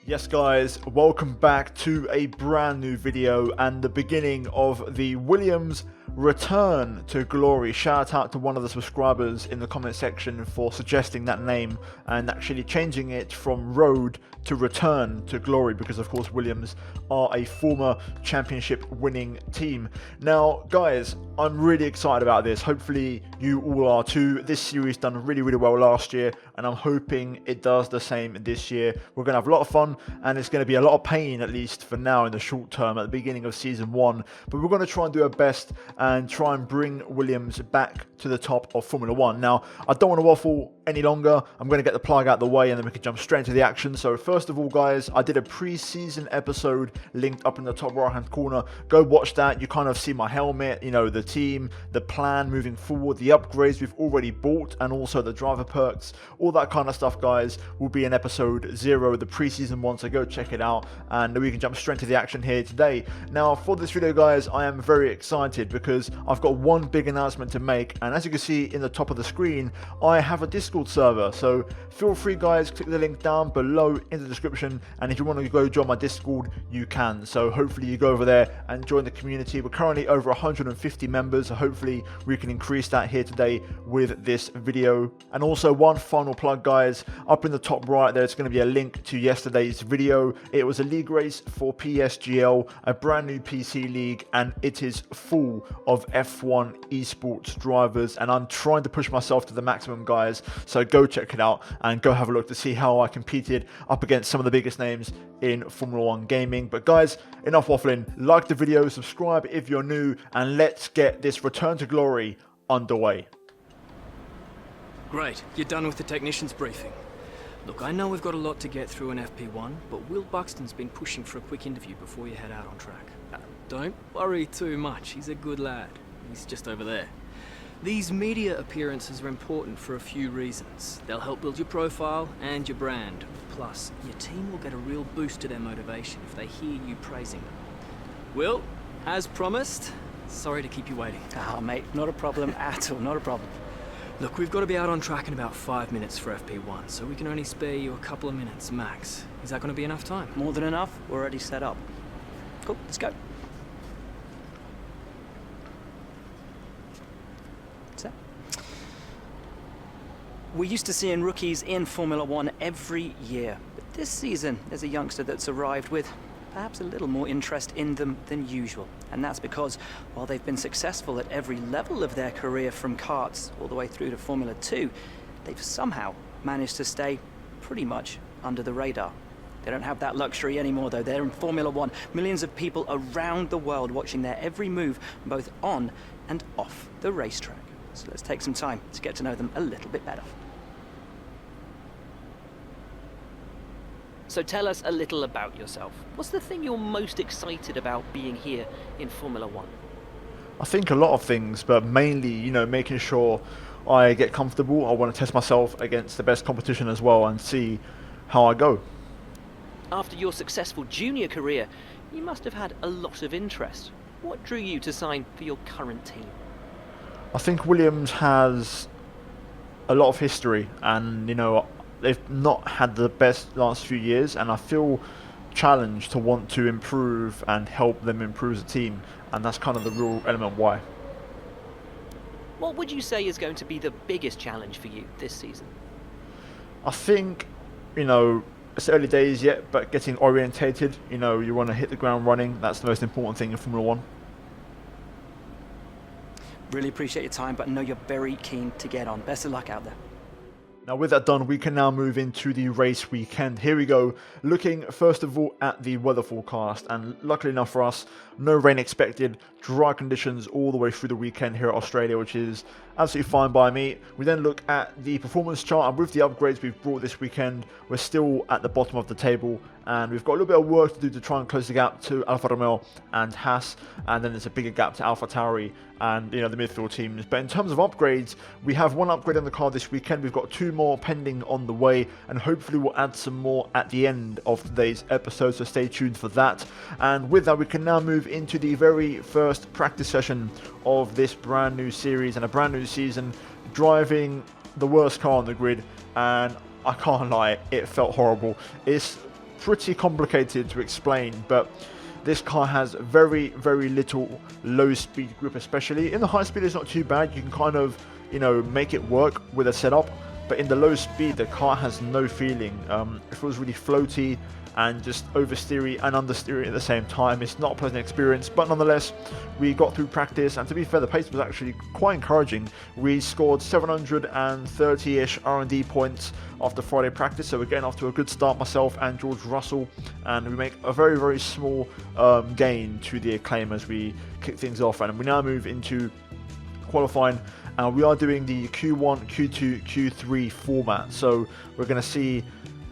Yes guys, welcome back to a brand new video and the beginning of the Williams return to glory. Shout out to one of the subscribers in the comment section for suggesting that name and actually changing it from road to return to glory, because of course Williams are a former championship winning team. Now guys, I'm really excited about this. Hopefully you all are too. This series done really well last year and I'm hoping it does the same this year. We're going to have a lot of fun and it's going to be a lot of pain, at least for now in the short term at the beginning of season 1, but we're going to try and do our best and try and bring Williams back to the top of Formula 1. Now, I don't want to waffle any longer. I'm going to get the plug out of the way and then we can jump straight into the action. So first of all guys, I did a pre-season episode linked up in the top right hand corner. Go watch that. You kind of see my helmet, you know, the team, the plan moving forward, the upgrades we've already bought, and also the driver perks, all that kind of stuff guys will be in episode 0, the pre-season one. So go check it out and we can jump straight into the action here today. Now for this video guys, I am very excited because I've got one big announcement to make, and as you can see in the top of the screen, I have a Discord server. So feel free guys, click the link down below in the description, and if you want to go join my Discord you can. So hopefully you go over there and join the community. We're currently over 150 members, so hopefully we can increase that here today with this video. And also one final plug guys, up in the top right there's going to be a link to yesterday's video. It was a league race for PSGL, a brand new PC league, and it is full of F1 esports drivers and I'm trying to push myself to the maximum guys, so go check it out and go have a look to see how I competed up against some of the biggest names in Formula 1 gaming. But guys, enough waffling, like the video, subscribe if you're new, and let's get this return to glory underway. Great, you're done with the technician's briefing. Look, I know we've got a lot to get through in FP1, but Will Buxton's been pushing for a quick interview before you head out on track. Don't worry too much, he's a good lad. He's just over there. These media appearances are important for a few reasons. They'll help build your profile and your brand. Plus, your team will get a real boost to their motivation if they hear you praising them. Will, as promised, sorry to keep you waiting. Ah, mate, not a problem at all, not a problem. Look, we've got to be out on track in about 5 minutes for FP1, so we can only spare you a couple of minutes max. Is that going to be enough time? More than enough, we're already set up. Cool, let's go. So, we're used to seeing rookies in Formula 1 every year, but this season there's a youngster that's arrived with perhaps a little more interest in them than usual. And that's because while they've been successful at every level of their career, from karts all the way through to Formula 2, they've somehow managed to stay pretty much under the radar. They don't have that luxury anymore though. They're in Formula 1. Millions of people around the world watching their every move, both on and off the racetrack. So let's take some time to get to know them a little bit better. So tell us a little about yourself. What's the thing you're most excited about being here in Formula 1? I think a lot of things, but mainly, you know, making sure I get comfortable. I want to test myself against the best competition as well and see how I go. After your successful junior career, you must have had a lot of interest. What drew you to sign for your current team? I think Williams has a lot of history and, you know, they've not had the best last few years, and I feel challenged to want to improve and help them improve as a team, and that's kind of the real element why. What would you say is going to be the biggest challenge for you this season? I think, you know, it's early days yet, but getting orientated, you know, you want to hit the ground running. That's the most important thing in Formula 1. Really appreciate your time, but I know you're very keen to get on. Best of luck out there. Now with that done, we can now move into the race weekend. Here we go, looking first of all at the weather forecast, and luckily enough for us, no rain expected, dry conditions all the way through the weekend here at Australia, which is absolutely fine by me. We then look at the performance chart, and with the upgrades we've brought this weekend, we're still at the bottom of the table, and we've got a little bit of work to do to try and close the gap to Alfa Romeo and Haas, and then there's a bigger gap to AlphaTauri and, you know, the midfield teams. But in terms of upgrades, we have one upgrade on the car this weekend. We've got 2 more pending on the way, and hopefully we'll add some more at the end of today's episode, so stay tuned for that. And with that, we can now move into the very first practice session of this brand new series and a brand new season, driving the worst car on the grid, and I can't lie, it felt horrible. It's pretty complicated to explain, but this car has very, very little low speed grip, especially. In the high speed, it's not too bad. You can kind of, you know, make it work with a setup. But in the low speed, the car has no feeling. It feels really floaty and just oversteery and understeery at the same time. It's not a pleasant experience, but nonetheless, we got through practice, and to be fair, the pace was actually quite encouraging. We scored 730-ish R&D points after Friday practice, so we're getting off to a good start, myself and George Russell, and we make a very, very small gain to the acclaim as we kick things off, and we now move into qualifying. We are doing the Q1, Q2, Q3 format, so we're going to see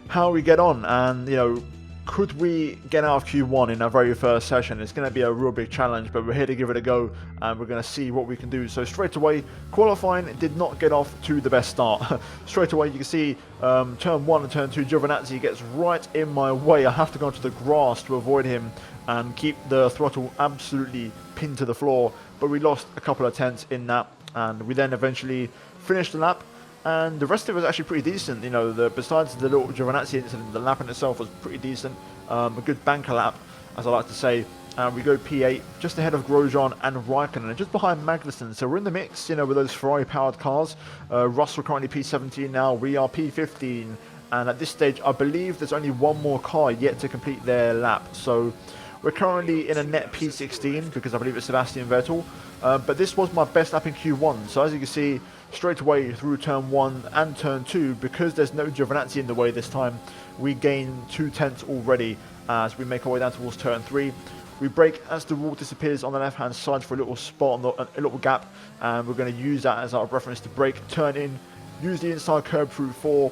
how we get on, and, you know, could we get out of Q1 in our very first session? It's going to be a real big challenge, but we're here to give it a go, and we're going to see what we can do. So straight away, qualifying did not get off to the best start. Straight away, you can see turn 1 and turn 2, Giovinazzi gets right in my way. I have to go onto the grass to avoid him and keep the throttle absolutely pinned to the floor, but we lost a couple of tenths in that, and we then eventually finished the lap. And the rest of it was actually pretty decent. You know, besides the little Giovinazzi incident, the lap in itself was pretty decent. A good banker lap, as I like to say. And we go P8, just ahead of Grosjean and Raikkonen, and just behind Magnussen. So we're in the mix, you know, with those Ferrari-powered cars. Russell currently P17 now. We are P15. And at this stage, I believe there's only one more car yet to complete their lap. So we're currently in a net P16, because I believe it's Sebastian Vettel. But this was my best lap in Q1. So as you can see, straight away through turn 1 and turn 2, because there's no Giovinazzi in the way this time, we gain 2 tenths already as we make our way down towards turn 3. We brake as the wall disappears on the left hand side for a little spot, a little gap, and we're going to use that as our reference to brake, turn in, use the inside curb through 4,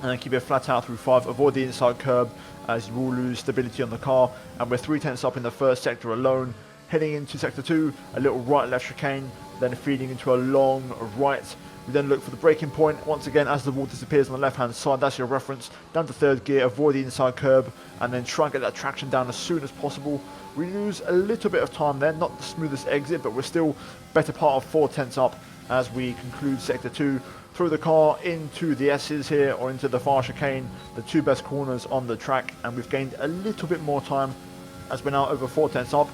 and then keep it flat out through 5. Avoid the inside curb as you will lose stability on the car, and we're 3 tenths up in the first sector alone. Heading into sector 2, a little right-left chicane, then feeding into a long right. We then look for the braking point, once again as the wall disappears on the left hand side. That's your reference, down to 3rd gear, avoid the inside curb, and then try and get that traction down as soon as possible. We lose a little bit of time there, not the smoothest exit, but we're still better part of 4 tenths up as we conclude sector 2. Throw the car into the S's here, or into the far chicane, the 2 best corners on the track, and we've gained a little bit more time as we're now over 4 tenths up.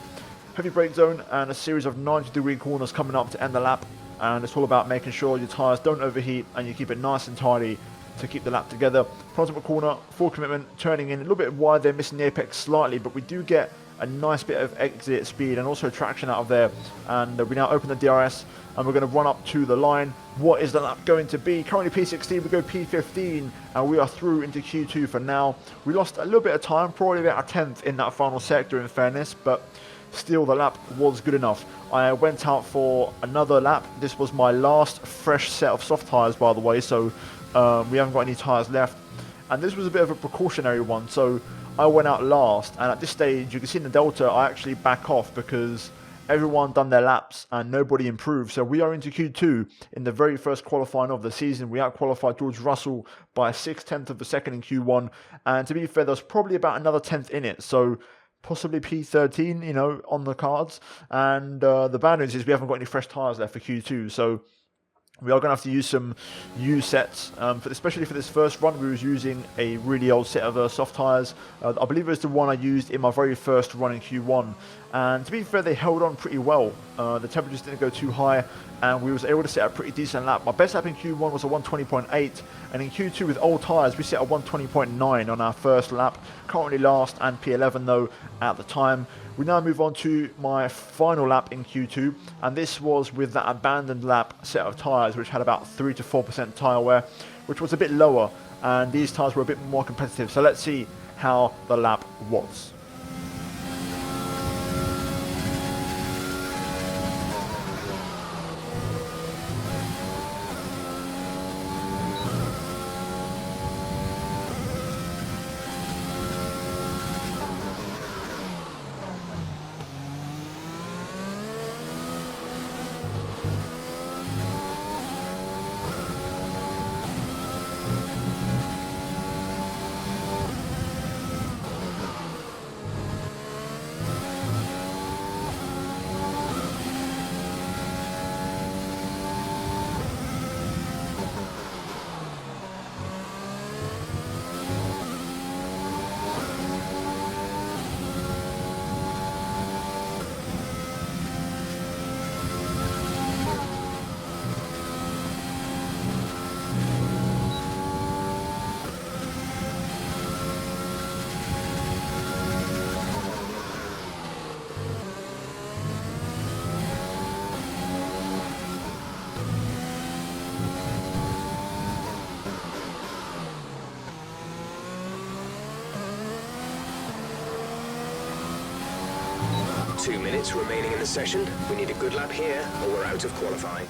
Heavy brake zone and a series of 90-degree corners coming up to end the lap, and it's all about making sure your tyres don't overheat and you keep it nice and tidy to keep the lap together. Penultimate corner, full commitment, turning in a little bit wide there, missing the apex slightly, but we do get a nice bit of exit speed and also traction out of there, and we now open the DRS and we're going to run up to the line. What is the lap going to be? Currently P16, we go P15, and we are through into Q2 for now. We lost a little bit of time, probably about a tenth in that final sector in fairness, but still the lap was good enough. I went out for another lap. This was my last fresh set of soft tyres, by the way, so we haven't got any tyres left, and this was a bit of a precautionary one, so I went out last, and at this stage you can see in the Delta I actually back off because everyone done their laps and nobody improved. So we are into Q2 in the very first qualifying of the season. We out-qualified George Russell by a 6/10 of a second in Q1, and to be fair, there's probably about another 10th in it, so possibly P13, you know, on the cards. And the bad news is we haven't got any fresh tyres left for Q2, so we are going to have to use some used sets, especially for this first run. We was using a really old set of soft tyres. I believe it was the one I used in my very first run in Q1. And to be fair, they held on pretty well. The temperatures didn't go too high, and we was able to set a pretty decent lap. My best lap in Q1 was a 120.8, and in Q2 with old tyres, we set a 120.9 on our first lap. Currently last and P11 though at the time. We now move on to my final lap in Q2, and this was with that abandoned lap set of tyres, which had about 3 to 4% tyre wear, which was a bit lower, and these tyres were a bit more competitive. So let's see how the lap was. 2 minutes remaining in the session. We need a good lap here, or we're out of qualifying.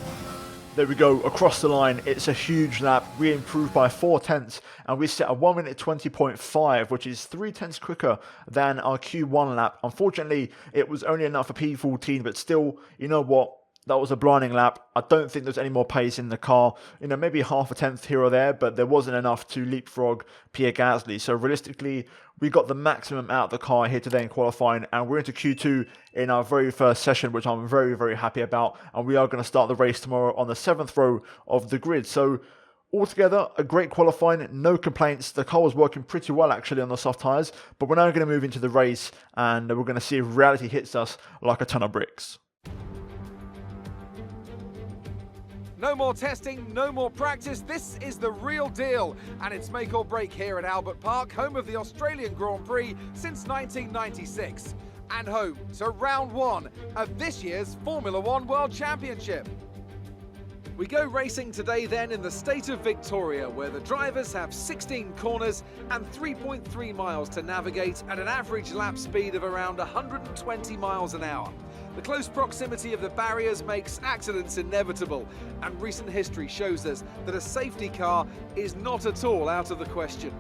There we go, across the line. It's a huge lap. We improved by 4 tenths and we set a 1 minute 20.5, which is 3 tenths quicker than our Q1 lap. Unfortunately, it was only enough for P14, but still, you know what? That was a blinding lap. I don't think there's any more pace in the car. You know, maybe half a tenth here or there, but there wasn't enough to leapfrog Pierre Gasly. So realistically, we got the maximum out of the car here today in qualifying, and we're into Q2 in our very first session, which I'm very, very happy about. And we are going to start the race tomorrow on the 7th row of the grid. So altogether, a great qualifying, no complaints. The car was working pretty well actually on the soft tyres, but we're now going to move into the race and we're going to see if reality hits us like a ton of bricks. No more testing, no more practice. This is the real deal. And it's make or break here at Albert Park, home of the Australian Grand Prix since 1996. And home to round 1 of this year's Formula One World Championship. We go racing today then in the state of Victoria, where the drivers have 16 corners and 3.3 miles to navigate at an average lap speed of around 120 miles an hour. The close proximity of the barriers makes accidents inevitable, and recent history shows us that a safety car is not at all out of the question.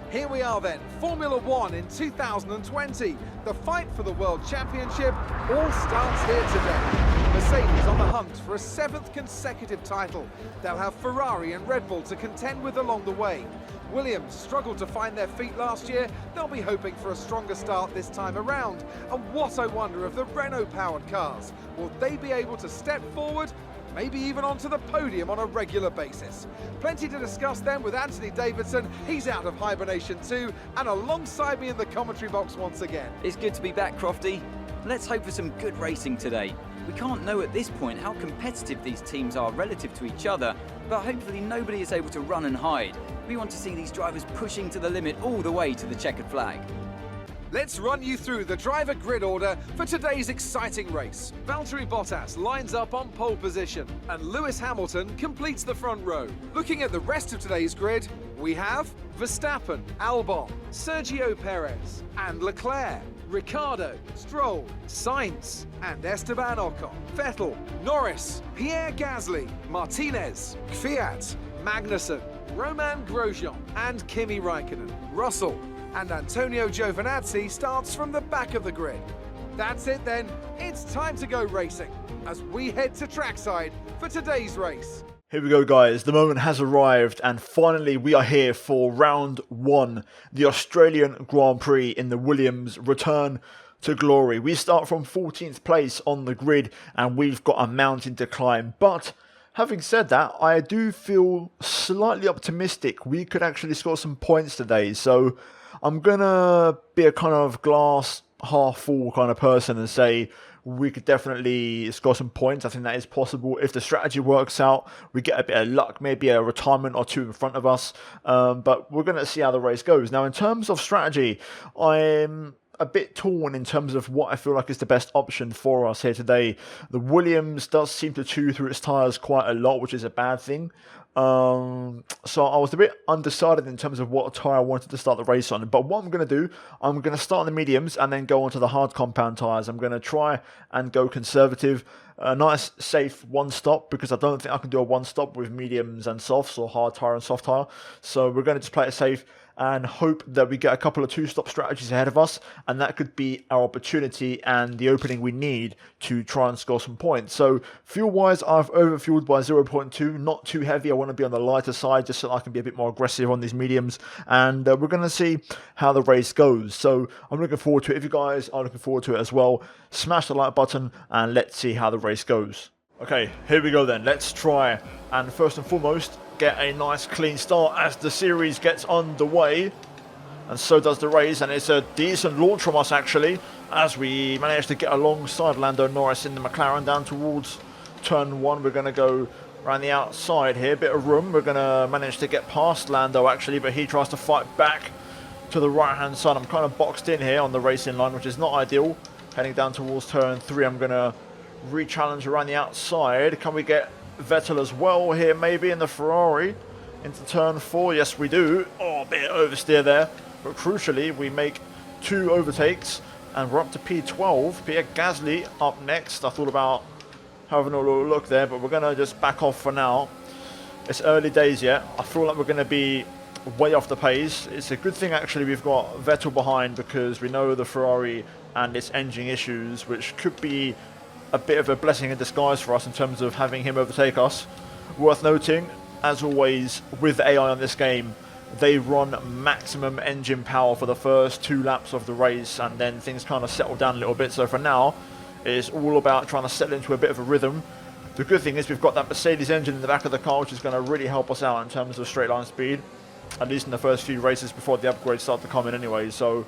Here we are then, Formula One in 2020. The fight for the World Championship all starts here today. Mercedes on the hunt for a 7th consecutive title. They'll have Ferrari and Red Bull to contend with along the way. Williams struggled to find their feet last year. They'll be hoping for a stronger start this time around. And what I wonder of the Renault-powered cars. Will they be able to step forward? Maybe even onto the podium on a regular basis. Plenty to discuss then with Anthony Davidson. He's out of hibernation too, and alongside me in the commentary box once again. It's good to be back, Crofty. Let's hope for some good racing today. We can't know at this point how competitive these teams are relative to each other, but hopefully nobody is able to run and hide. We want to see these drivers pushing to the limit all the way to the checkered flag. Let's run you through the driver grid order for today's exciting race. Valtteri Bottas lines up on pole position, and Lewis Hamilton completes the front row. Looking at the rest of today's grid, we have Verstappen, Albon, Sergio Perez, and Leclerc, Ricciardo, Stroll, Sainz, and Esteban Ocon, Vettel, Norris, Pierre Gasly, Martinez, Kvyat, Magnussen, Romain Grosjean, and Kimi Raikkonen. Russell and Antonio Giovinazzi starts from the back of the grid. That's it then, it's time to go racing as we head to trackside for today's race. Here we go guys, the moment has arrived and finally we are here for round 1, the Australian Grand Prix in the Williams return to glory. We start from 14th place on the grid and we've got a mountain to climb, but having said that, I do feel slightly optimistic. We could actually score some points today, so I'm gonna be a kind of glass half full kind of person and say we could definitely score some points. I think that is possible if the strategy works out. We get a bit of luck, maybe a retirement or two in front of us, but we're going to see how the race goes. Now, in terms of strategy, I'm a bit torn in terms of what I feel like is the best option for us here today. The Williams does seem to chew through its tyres quite a lot, which is a bad thing. So I was a bit undecided in terms of what tyre I wanted to start the race on. But what I'm going to do, I'm going to start on the mediums and then go on to the hard compound tyres. I'm going to try and go conservative. A nice, safe one stop, because I don't think I can do a one stop with mediums and softs or hard tyre and soft tyre. So we're going to just play it safe and hope that we get a couple of two-stop strategies ahead of us, and that could be our opportunity and the opening we need to try and score some points. So fuel-wise, I've overfueled by 0.2, not too heavy. I want to be on the lighter side just so I can be a bit more aggressive on these mediums, and we're going to see how the race goes. So I'm looking forward to it. If you guys are looking forward to it as well, smash the like button and let's see how the race goes. Okay, here we go then. Let's try and first and foremost get a nice clean start as the series gets underway, and so does the race, and it's a decent launch from us actually as we manage to get alongside Lando Norris in the McLaren down towards turn 1. We're going to go around the outside here, bit of room. We're going to manage to get past Lando actually, but he tries to fight back to the right hand side. I'm kind of boxed in here on the racing line, which is not ideal. Heading down towards turn 3, I'm going to re-challenge around the outside. Can we get Vettel as well here, maybe in the Ferrari into turn 4? Yes, we do. Oh, a bit of oversteer there, but crucially we make 2 overtakes, and we're up to P12. Pierre Gasly up next. I thought about having a little look there, but we're going to just back off for now. It's early days yet. I feel like we're going to be way off the pace. It's a good thing actually we've got Vettel behind, because we know the Ferrari and its engine issues, which could be a bit of a blessing in disguise for us in terms of having him overtake us. Worth noting, as always with AI on this game, they run maximum engine power for the first 2 laps of the race, and then things kind of settle down a little bit. So for now, it's all about trying to settle into a bit of a rhythm. The good thing is we've got that Mercedes engine in the back of the car, which is going to really help us out in terms of straight line speed, at least in the first few races before the upgrades start to come in anyway. So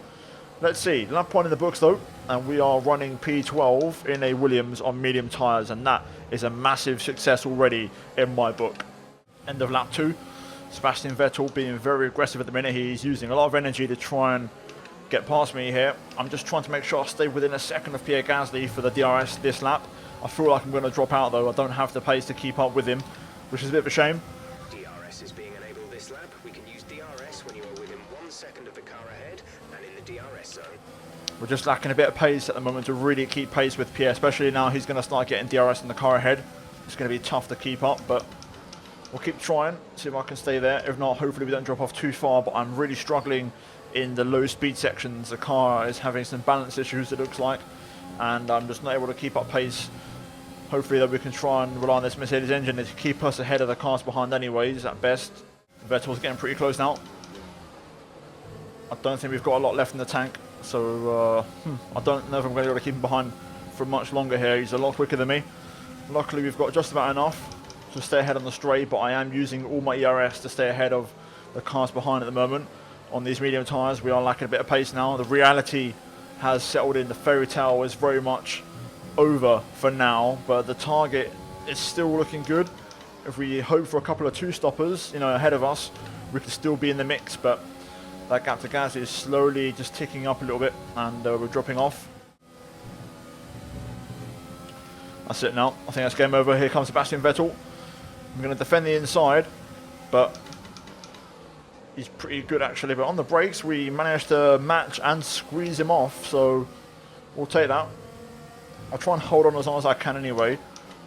let's see. Lap 1 in the books though, and we are running P12 in a Williams on medium tyres, and that is a massive success already in my book. End of lap 2. Sebastian Vettel being very aggressive at the minute. He's using a lot of energy to try and get past me here. I'm just trying to make sure I stay within a second of Pierre Gasly for the DRS this lap. I feel like I'm going to drop out though. I don't have the pace to keep up with him, which is a bit of a shame. DRS is being enabled this lap. We can use DRS when you are within 1 second of the car ahead and in the DRS zone. We're just lacking a bit of pace at the moment to really keep pace with Pierre, especially now he's going to start getting DRS in the car ahead. It's going to be tough to keep up, but we'll keep trying, see if I can stay there. If not, hopefully we don't drop off too far, but I'm really struggling in the low speed sections. The car is having some balance issues, it looks like, and I'm just not able to keep up pace. Hopefully that we can try and rely on this Mercedes engine to keep us ahead of the cars behind anyways, at best. Vettel's getting pretty close now. I don't think we've got a lot left in the tank, so I don't know if I'm going to be able to keep him behind for much longer here. He's a lot quicker than me. Luckily we've got just about enough to stay ahead on the straight, but I am using all my ERS to stay ahead of the cars behind at the moment. On these medium tyres we are lacking a bit of pace now. The reality has settled in. The fairy tale is very much over for now, but the target is still looking good. If we hope for a couple of 2-stoppers, you know, ahead of us, we could still be in the mix, but that gap to Gasly is slowly just ticking up a little bit, and we're dropping off. That's it now. I think that's game over. Here comes Sebastian Vettel. I'm going to defend the inside, but he's pretty good actually. But on the brakes, we managed to match and squeeze him off, so we'll take that. I'll try and hold on as long as I can anyway.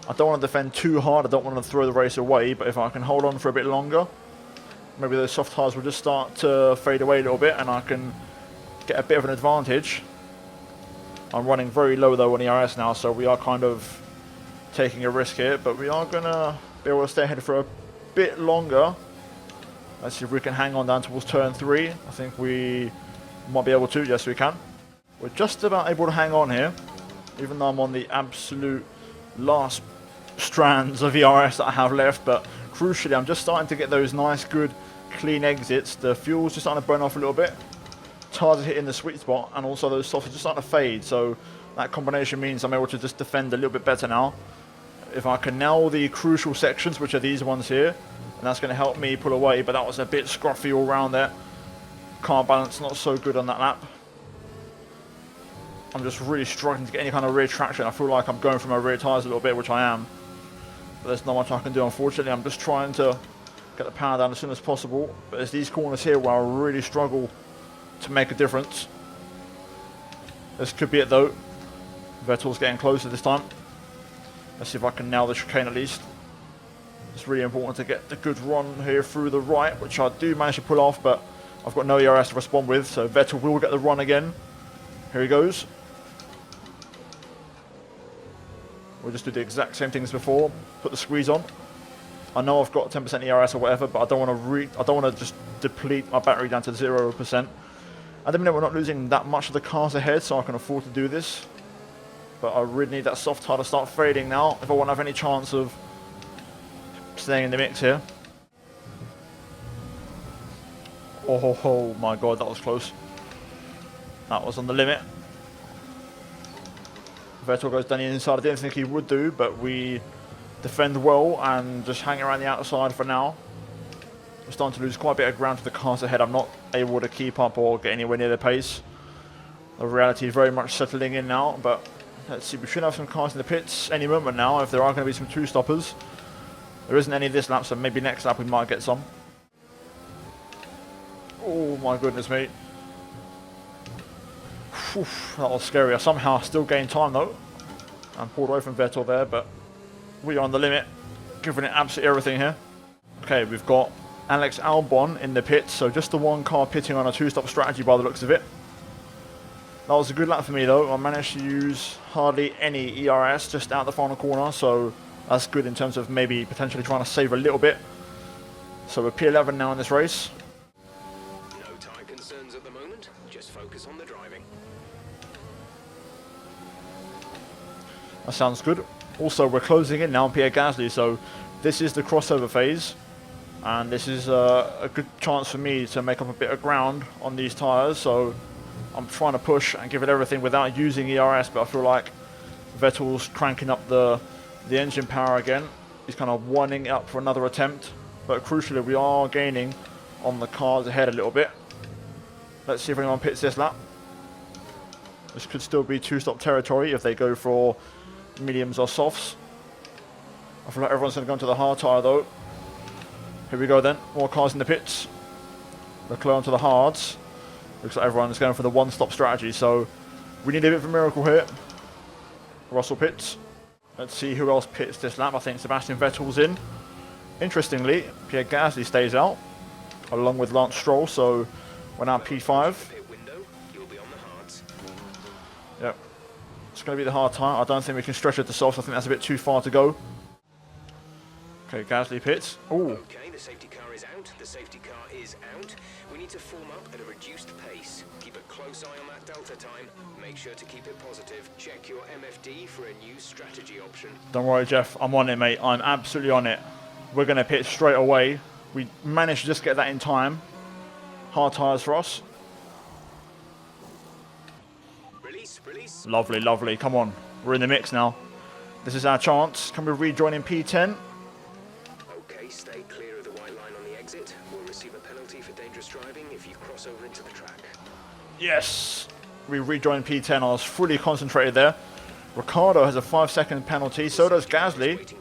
I don't want to defend too hard. I don't want to throw the race away, but if I can hold on for a bit longer, maybe those soft tyres will just start to fade away a little bit and I can get a bit of an advantage. I'm running very low though on ERS now, so we are kind of taking a risk here, but we are going to be able to stay ahead for a bit longer. Let's see if we can hang on down towards turn 3. I think we might be able to. Yes, we can. We're just about able to hang on here, even though I'm on the absolute last strands of ERS that I have left. But crucially, I'm just starting to get those nice, good, clean exits. The fuel's just starting to burn off a little bit. Tires are hitting the sweet spot, and also those softs are just starting to fade. So that combination means I'm able to just defend a little bit better now. If I can nail the crucial sections, which are these ones here, and that's going to help me pull away. But that was a bit scruffy all round there. Car balance not so good on that lap. I'm just really struggling to get any kind of rear traction. I feel like I'm going for my rear tyres a little bit, which I am. But there's not much I can do, unfortunately. I'm just trying to get the power down as soon as possible. But there's these corners here where I really struggle to make a difference. This could be it though. Vettel's getting closer this time. Let's see if I can nail the chicane at least. It's really important to get the good run here through the right, which I do manage to pull off, but I've got no ERS to respond with, so Vettel will get the run again. Here he goes. We'll just do the exact same thing as before. Put the squeeze on. I know I've got 10% ERS or whatever, but I don't want to just deplete my battery down to 0%. At the minute, we're not losing that much of the cars ahead, so I can afford to do this. But I really need that soft tire to start fading now if I want to have any chance of staying in the mix here. Oh my god, that was close. That was on the limit. Vettel goes down the inside. I didn't think he would do, but we defend well and just hang around the outside for now. We're starting to lose quite a bit of ground to the cars ahead. I'm not able to keep up or get anywhere near the pace. The reality is very much settling in now, but let's see. We should have some cars in the pits any moment now if there are going to be some 2-stoppers. There isn't any this lap, so maybe next lap we might get some. Oh my goodness me. Whew, that was scary. I somehow still gained time though. And pulled away from Vettel there, but we are on the limit. Giving it absolutely everything here. Okay, we've got Alex Albon in the pits, so just the one car pitting on a two-stop strategy by the looks of it. That was a good lap for me though. I managed to use hardly any ERS just out the final corner, so that's good in terms of maybe potentially trying to save a little bit. So we're P11 now in this race. No tyre concerns at the moment, just focus on the driving. That sounds good. Also, we're closing in now on Pierre Gasly, so this is the crossover phase. And this is a good chance for me to make up a bit of ground on these tyres, so I'm trying to push and give it everything without using ERS, but I feel like Vettel's cranking up the engine power again. He's kind of winding it up for another attempt, but crucially we are gaining on the cars ahead a little bit. Let's see if anyone pits this lap. This could still be two-stop territory if they go for mediums or softs. I feel like everyone's going to go into the hard tyre though. Here we go then, more cars in the pits. Leclerc onto the hards. Looks like everyone's going for the one-stop strategy, so we need a bit of a miracle here. Russell pits. Let's see who else pits this lap. I think Sebastian Vettel's in. Interestingly, Pierre Gasly stays out, along with Lance Stroll, so we're now P5. Yep. It's going to be the hard tyre. I don't think we can stretch it to softs. I think that's a bit too far to go. Okay, Gasly pits. Ooh. Okay, the safety car is out. The safety car is out. We need to form up at a reduced pace. Keep a close eye on that delta time. Make sure to keep it positive. Check your MFD for a new strategy option. Don't worry, Jeff. I'm on it, mate. I'm absolutely on it. We're going to pit straight away. We managed to just get that in time. Hard tyres for us. Release, release. Lovely, lovely. Come on. We're in the mix now. This is our chance. Can we rejoin in P10? Okay, stay clear of the white line on the exit. We'll receive a penalty for dangerous driving if you cross over into the track. Yes. We rejoined P10. I was fully concentrated there. Ricciardo has a 5-second penalty. So does Gasly.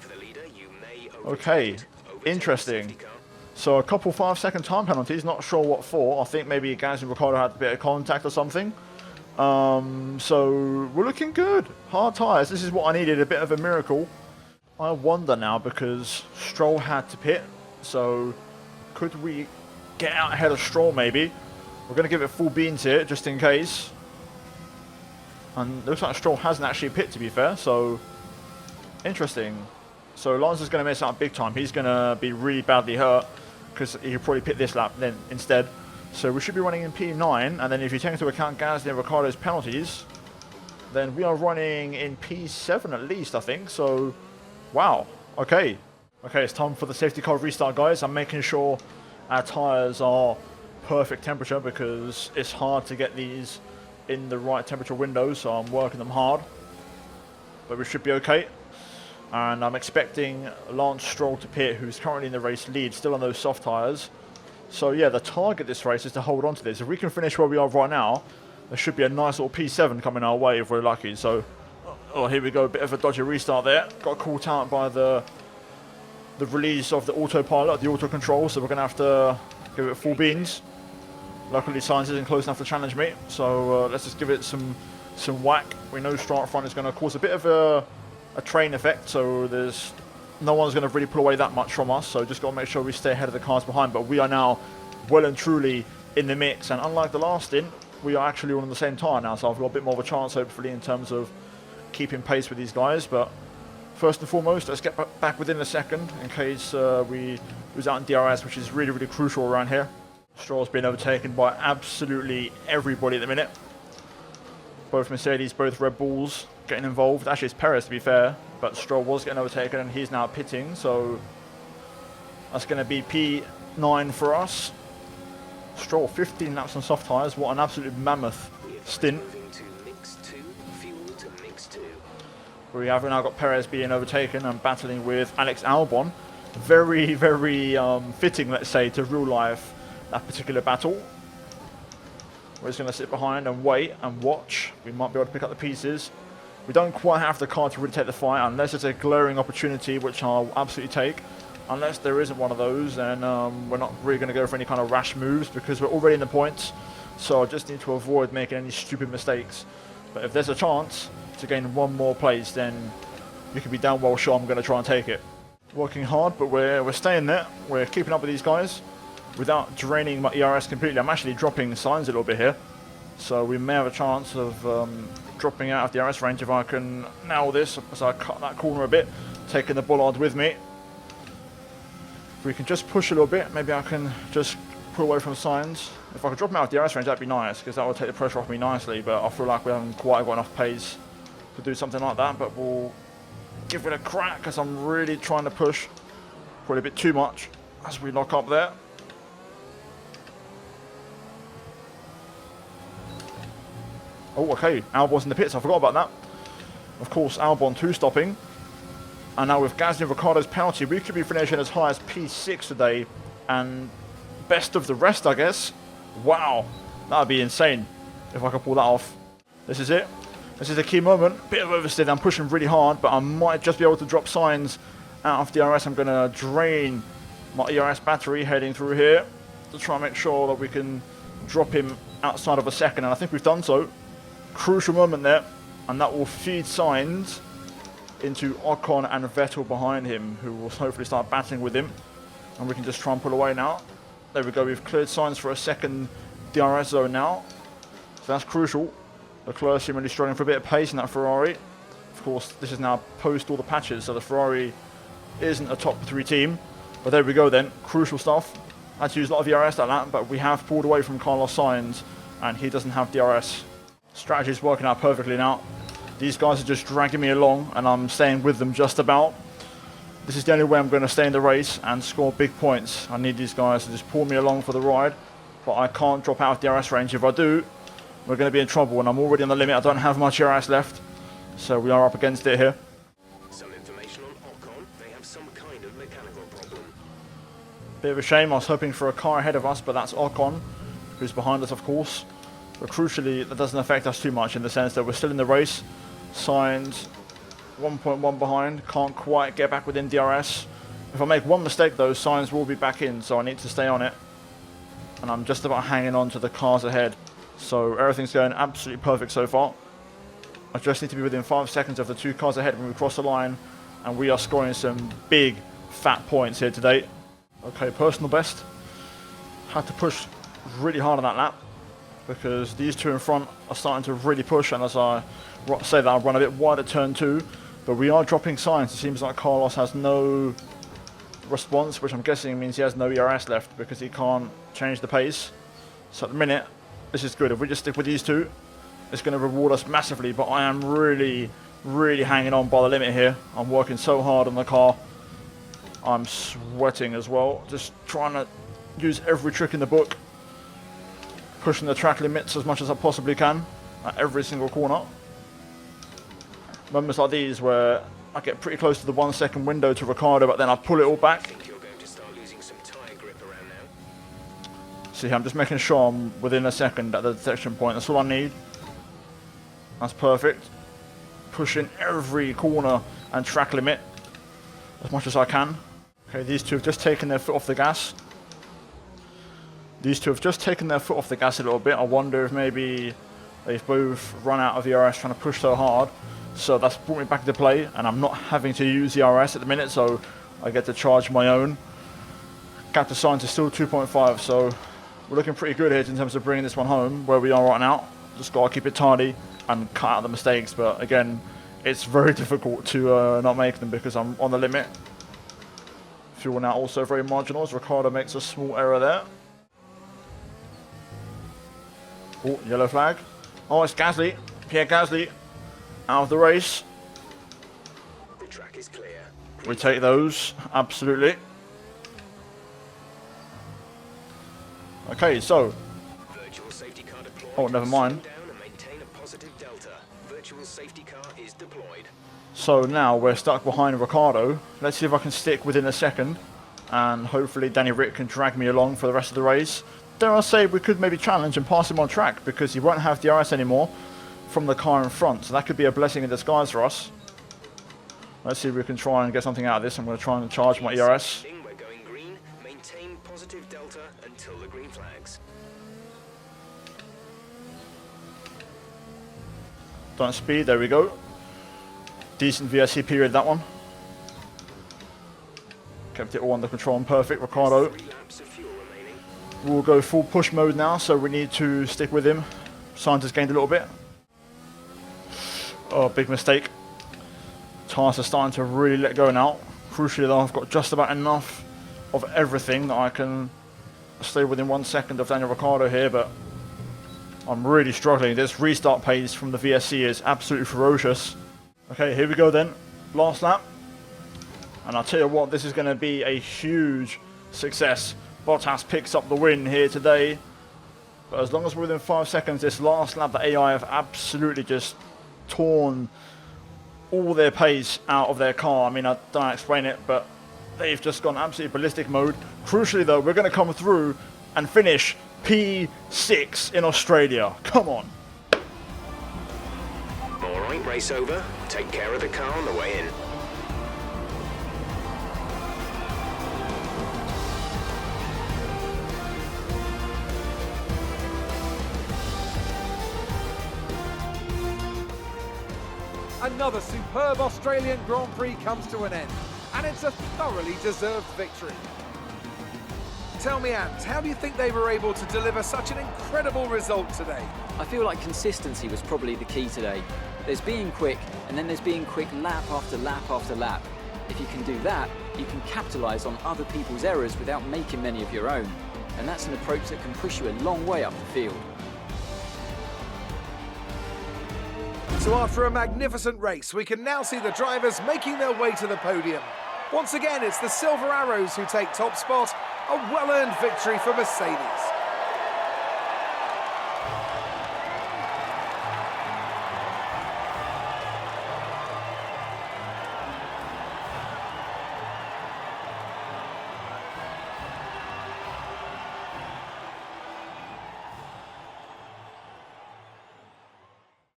Okay. Interesting. So a couple 5-second time penalties. Not sure what for. I think maybe Gasly and Ricciardo had a bit of contact or something. So we're looking good. Hard tyres. This is what I needed. A bit of a miracle. I wonder now because Stroll had to pit. So could we get out ahead of Stroll maybe? We're going to give it full beans here just in case. And it looks like Stroll hasn't actually pit, to be fair. So interesting. So Lance is going to miss out big time. He's going to be really badly hurt because he'll probably pit this lap then instead. So we should be running in P9, and then if you take into account Gasly and Ricciardo's penalties, then we are running in P7 at least, I think. So, wow. Okay. Okay, it's time for the safety car restart, guys. I'm making sure our tyres are perfect temperature because it's hard to get these in the right temperature window, so I'm working them hard. But we should be okay. And I'm expecting Lance Stroll to pit, who's currently in the race lead, still on those soft tyres. So yeah, the target this race is to hold on to this. If we can finish where we are right now, there should be a nice little P7 coming our way if we're lucky. So, oh, here we go, a bit of a dodgy restart there. Got caught out by the release of the autopilot, the auto control, so we're going to have to give it full beans. Luckily, Sainz isn't close enough to challenge me, so let's just give it some whack. We know start front is going to cause a bit of a train effect, so there's no one's going to really pull away that much from us, so just got to make sure we stay ahead of the cars behind. But we are now well and truly in the mix, and unlike the last stint, we are actually all on the same tyre now, so I've got a bit more of a chance, hopefully, in terms of keeping pace with these guys. But first and foremost, let's get back within a second, in case we lose out in DRS, which is really, really crucial around here. Stroll's been overtaken by absolutely everybody at the minute. Both Mercedes, both Red Bulls getting involved. Actually, it's Perez, to be fair, but Stroll was getting overtaken and he's now pitting, so that's going to be P9 for us. Stroll 15 laps on soft tyres. What an absolute mammoth stint. We have now got Perez being overtaken and battling with Alex Albon. Very, very fitting, let's say, to real life, that particular battle. We're just going to sit behind and wait and watch. We might be able to pick up the pieces. We don't quite have the car to really take the fight unless it's a glaring opportunity, which I'll absolutely take. Unless there isn't one of those, then we're not really going to go for any kind of rash moves because we're already in the points. So I just need to avoid making any stupid mistakes. But if there's a chance to gain one more place, then you can be damn well sure I'm going to try and take it. Working hard, but we're staying there. We're keeping up with these guys without draining my ERS completely. I'm actually dropping signs a little bit here. So we may have a chance of dropping out of the ERS range if I can nail this as I cut that corner a bit, taking the bollard with me. If we can just push a little bit, maybe I can just pull away from signs. If I could drop him out of the ERS range, that'd be nice, because that would take the pressure off me nicely, but I feel like we haven't quite got enough pace to do something like that, but we'll give it a crack, because I'm really trying to push. Probably a bit too much as we lock up there. Oh, okay, Albon's in the pits, I forgot about that. Of course, Albon 2-stopping. And now with Gasly and Ricciardo's penalty, we could be finishing as high as P6 today. And best of the rest, I guess. Wow, that would be insane if I could pull that off. This is it. This is a key moment. Bit of oversteer, I'm pushing really hard, but I might just be able to drop signs out of the ERS. I'm going to drain my ERS battery heading through here to try and make sure that we can drop him outside of a second. And I think we've done so. Crucial moment there, and that will feed signs into Ocon and Vettel behind him, who will hopefully start battling with him, and we can just try and pull away now. There we go, we've cleared signs for a second DRS zone now, so that's crucial. Leclerc seemingly struggling for a bit of pace in that Ferrari. Of course, this is now post all the patches, so the Ferrari isn't a top 3 team, but there we go then, crucial stuff. I had to use a lot of DRS like that, but we have pulled away from Carlos Sainz, and he doesn't have DRS. Strategy is working out perfectly now. These guys are just dragging me along, and I'm staying with them just about. This is the only way I'm going to stay in the race and score big points. I need these guys to just pull me along for the ride, but I can't drop out of DRS range. If I do, we're going to be in trouble, and I'm already on the limit. I don't have much DRS left, so we are up against it here. Some information on Ocon. They have some kind of mechanical problem. Bit of a shame. I was hoping for a car ahead of us, but that's Ocon, who's behind us, of course. But crucially, that doesn't affect us too much in the sense that we're still in the race. Signs 1.1 behind, can't quite get back within DRS. If I make one mistake though, Signs will be back in, so I need to stay on it. And I'm just about hanging on to the cars ahead. So everything's going absolutely perfect so far. I just need to be within 5 seconds of the 2 cars ahead when we cross the line. And we are scoring some big, fat points here today. Okay, personal best. Had to push really hard on that lap, because these 2 in front are starting to really push, and as I say that, I'll run a bit wide at turn 2, but we are dropping signs. It seems like Carlos has no response, which I'm guessing means he has no ERS left, because he can't change the pace. So at the minute, this is good. If we just stick with these 2, it's going to reward us massively, but I am really, really hanging on by the limit here. I'm working so hard on the car. I'm sweating as well, just trying to use every trick in the book. Pushing the track limits as much as I possibly can at every single corner. Moments like these where I get pretty close to the 1 second window to Ricciardo, but then I pull it all back. I think you're going to start losing some tyre grip around now. See, I'm just making sure I'm within a second at the detection point. That's all I need. That's perfect. Pushing every corner and track limit as much as I can. Okay, these 2 have just taken their foot off the gas. These 2 have just taken their foot off the gas a little bit. I wonder if maybe they've both run out of the ERS trying to push so hard. So that's brought me back into play, and I'm not having to use the ERS at the minute, so I get to charge my own. Gap to Sainz is still 2.5, so we're looking pretty good here in terms of bringing this one home where we are right now. Just got to keep it tidy and cut out the mistakes, but again, it's very difficult to not make them because I'm on the limit. Fuel now also very marginal, as Ricciardo makes a small error there. Oh, yellow flag. Oh, it's Gasly. Pierre Gasly out of the race. The track is clear. We take those, absolutely. Okay, so. Virtual safety car deployed. Oh, never mind. Slow down and maintain a positive delta. Virtual safety car is deployed. So now we're stuck behind Ricciardo. Let's see if I can stick within a second, and hopefully Danny Rick can drag me along for the rest of the race. Dare I say we could maybe challenge and pass him on track, because he won't have DRS anymore from the car in front, so that could be a blessing in disguise for us. Let's see if we can try and get something out of this. I'm going to try and charge my ERS. We're going green. Maintain positive delta until the green flags. Don't speed, there we go. Decent VSC period, that one. Kept it all under control and perfect, Ricardo. 3 laps of fuel remaining. We'll go full push mode now, so we need to stick with him. Sainz has gained a little bit. Oh, big mistake. Tires are starting to really let go now. Crucially though, I've got just about enough of everything that I can stay within 1 second of Daniel Ricciardo here, but I'm really struggling. This restart pace from the VSC is absolutely ferocious. Okay, here we go then. Last lap. And I'll tell you what, this is going to be a huge success. Bottas picks up the win here today. But as long as we're within 5 seconds, this last lap, the AI have absolutely just torn all their pace out of their car. I mean, I don't know how to explain it, but they've just gone absolutely ballistic mode. Crucially though, we're going to come through and finish P6 in Australia. Come on. Alright, race over. Take care of the car on the way in. Another superb Australian Grand Prix comes to an end, and it's a thoroughly deserved victory. Tell me, Ant, how do you think they were able to deliver such an incredible result today? I feel like consistency was probably the key today. There's being quick, and then there's being quick lap after lap after lap. If you can do that, you can capitalise on other people's errors without making many of your own. And that's an approach that can push you a long way up the field. So after a magnificent race, we can now see the drivers making their way to the podium. Once again, it's the Silver Arrows who take top spot, a well-earned victory for Mercedes.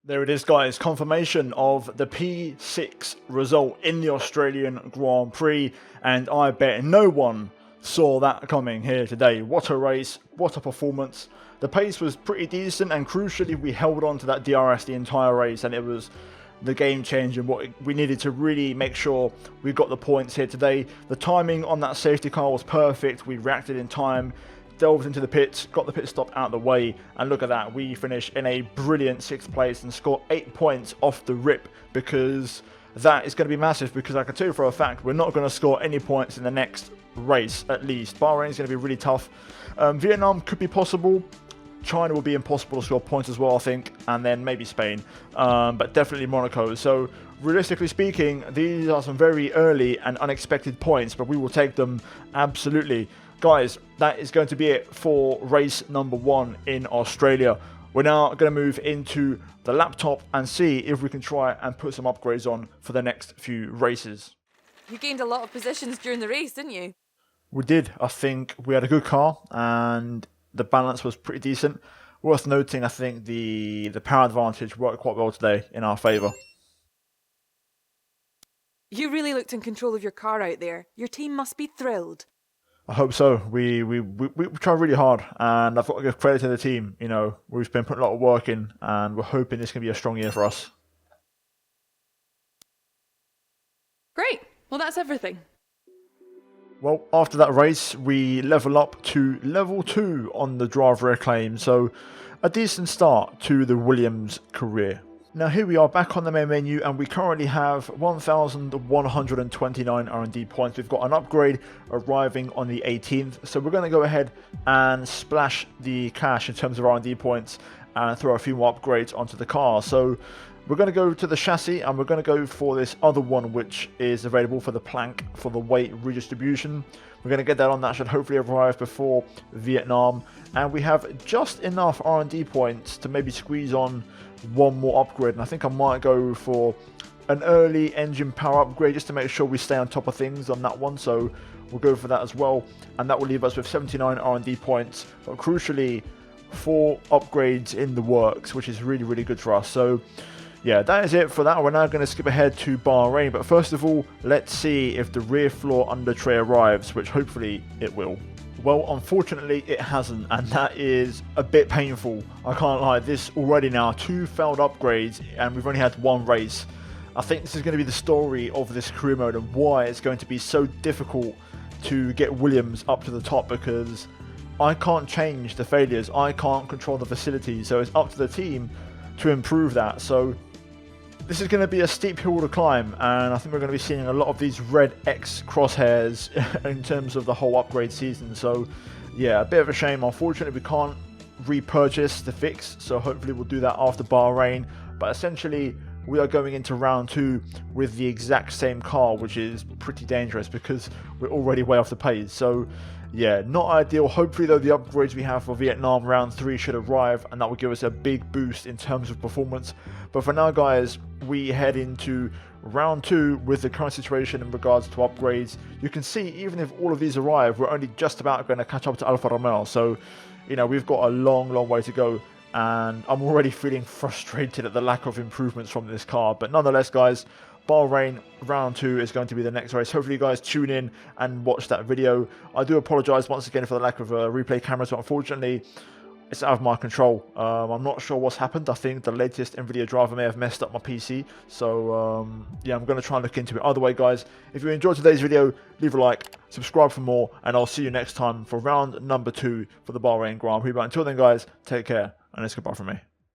There it is, guys. Confirmation of the P6 result in the Australian Grand Prix. And I bet no one saw that coming here today. What a race. What a performance. The pace was pretty decent. And crucially, we held on to that DRS the entire race. And it was the game changer and what we needed to really make sure we got the points here today. The timing on that safety car was perfect. We reacted in time. Delved into the pits, got the pit stop out of the way, and look at that, we finished in a brilliant 6th place and scored 8 points off the rip, because that is going to be massive, because I can tell you for a fact we're not going to score any points in the next race at least. Bahrain is going to be really tough. Vietnam could be possible. China will be impossible to score points as well, I think, and then maybe Spain, but definitely Monaco. So realistically speaking, these are some very early and unexpected points, but we will take them absolutely. Guys, that is going to be it for race number 1 in Australia. We're now going to move into the laptop and see if we can try and put some upgrades on for the next few races. You gained a lot of positions during the race, didn't you? We did. I think we had a good car and the balance was pretty decent. Worth noting, I think the power advantage worked quite well today in our favour. You really looked in control of your car out there. Your team must be thrilled. I hope so. We try really hard, and I've got to give credit to the team. You know, we've been putting a lot of work in, and we're hoping this can be a strong year for us. Great. Well, that's everything. Well, after that race, we level up to level 2 on the driver acclaim, so a decent start to the Williams career. Now here we are back on the main menu, and we currently have 1,129 R&D points. We've got an upgrade arriving on the 18th, so we're going to go ahead and splash the cash in terms of R&D points and throw a few more upgrades onto the car. So we're going to go to the chassis, and we're going to go for this other one which is available for the plank for the weight redistribution. We're going to get that on. That should hopefully arrive before Vietnam, and we have just enough R&D points to maybe squeeze on one more upgrade, and I think I might go for an early engine power upgrade just to make sure we stay on top of things on that one. So we'll go for that as well, and that will leave us with 79 R&D points, but crucially 4 upgrades in the works, which is really, really good for us. So yeah, that is it for that. We're now going to skip ahead to Bahrain, but first of all, let's see if the rear floor under tray arrives, which hopefully it will. Well, unfortunately it hasn't, and that is a bit painful. I can't lie, this already now 2 failed upgrades and we've only had 1 race. I think this is going to be the story of this career mode and why it's going to be so difficult to get Williams up to the top, because I can't change the failures, I can't control the facilities, so it's up to the team to improve that. So this is going to be a steep hill to climb, and I think we're going to be seeing a lot of these red X crosshairs in terms of the whole upgrade season. So yeah, a bit of a shame. Unfortunately we can't repurchase the fix, so hopefully we'll do that after Bahrain. But essentially we are going into round 2 with the exact same car, which is pretty dangerous because we're already way off the pace. So yeah, not ideal. Hopefully though, the upgrades we have for Vietnam round 3 should arrive, and that will give us a big boost in terms of performance. But for now guys, we head into round 2 with the current situation in regards to upgrades. You can see even if all of these arrive, we're only just about going to catch up to Alfa Romeo. So you know, we've got a long way to go, and I'm already feeling frustrated at the lack of improvements from this car. But nonetheless guys, Bahrain round 2 is going to be the next race. Hopefully you guys tune in and watch that video. I do apologise once again for the lack of replay cameras, but unfortunately it's out of my control. I'm not sure what's happened. I think the latest NVIDIA driver may have messed up my PC. So yeah, I'm going to try and look into it. Either way guys, if you enjoyed today's video, leave a like, subscribe for more, and I'll see you next time for round number 2 for the Bahrain Grand Prix. But until then guys, take care, and it's goodbye from me.